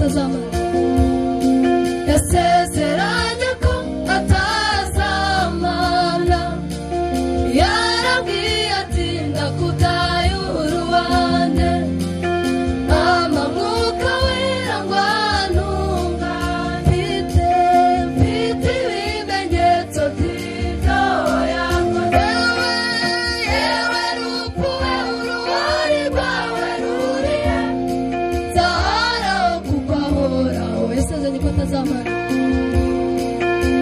atazamara. Yasezeranye ko atazamara, yarabwiye ati ndakutaye urubanza, ama mwuka wera ngwantunga, mfite ibimenyetso by'ibyo yakoze. Yewe rupfu we uruhari rwawe rurihe, nzahoraho kuko ahoraho. Yasezeranye ko atazamara,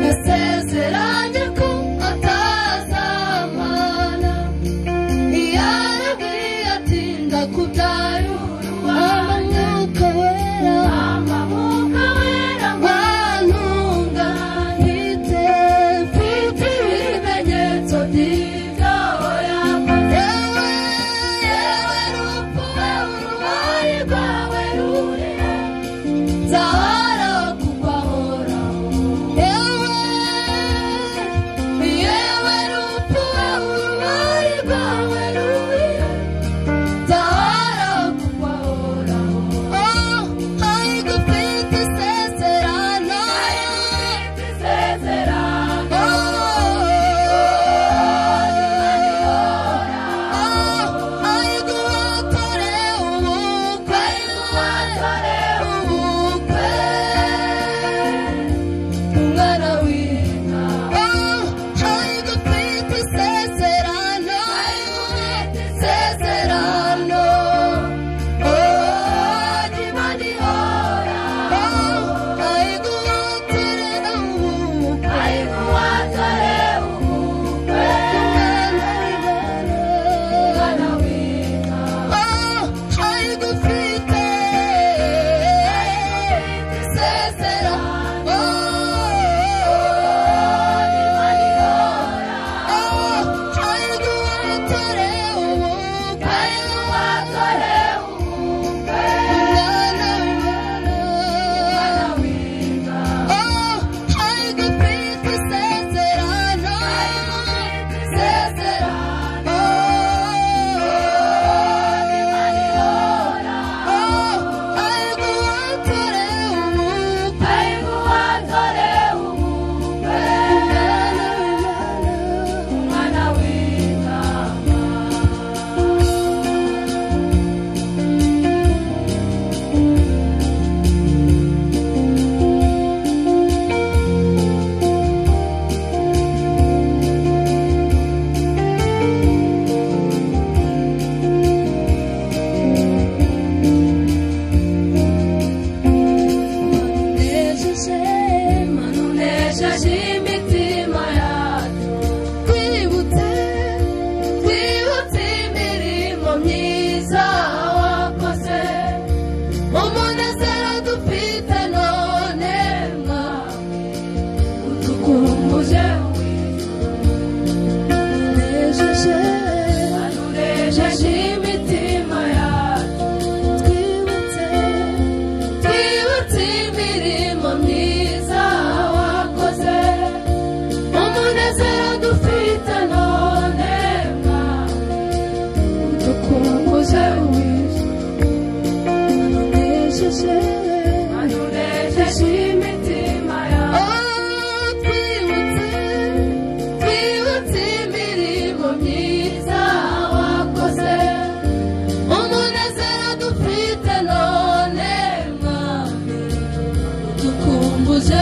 yasezeranye ko atazamara, yarabwiye ati ndakutaye urubanza, ama mwuka wera ngwantunga, mfite ibimenyetso by'ibyo yakoze. Yewe rupfu we uruhari rwawe rurihe, nzahoraho kuko ahoraho. Yewe rupfu we uruhari rwawe rurihe, nzahoraho kuko ahoraho. Ayigufite isezerano, ayiguhatore ubukwe, umwana w'inka. Ayigufite isezerano, isezerano, Imana ihoraho. Ayiguhatore ubukwe, umwana w'inka. Ayigufite isezerano, ayiguhatore ubukwe, umwana w'inka. Ayigufite isezerano, isezerano, ayiguhatore ubukwe, umwana w'inka. Manunesheje imitima yacu, twibutse imirimo myiza wakoze, umunezero dufite none mwami, udukumbuje manunesheje imitima yacu, twibutse imirimo myiza wakoze, umunezero dufite none mwami, udukumbuje manunesheje imitima yacu, twibutse imirimo myiza wakoze, umunezero dufite none mwami, udukumbuje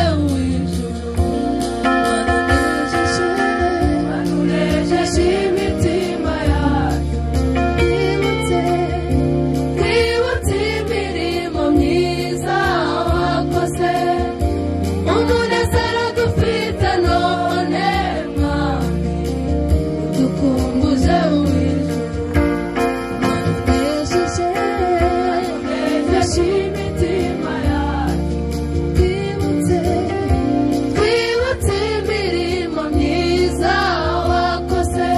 manunesheje imitima yacu, twibutse imirimo myiza wakoze, umunezero dufite none mwami, udukumbuje manunesheje imitima yacu, twibutse imirimo myiza wakoze,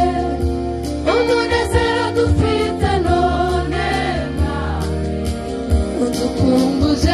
umunezero dufite none mwami, udukumbuje